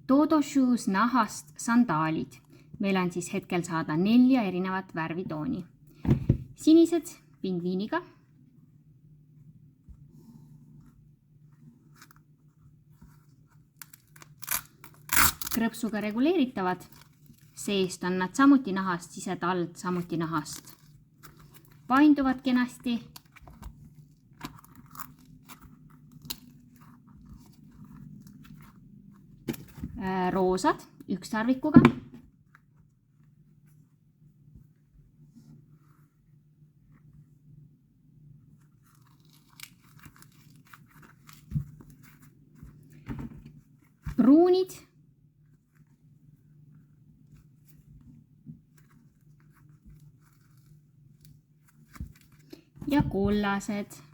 Dodo Shoes nahast sandaalid. Meil on siis hetkel saada 4 erinevat värvitooni. Sinised pingviiniga. Krõpsuga reguleeritavad. Seest on nad samuti nahast, sised alt samuti nahast. Painduvad kenasti. Roosad ükssarvikuga. Pruunid. Ja kollased.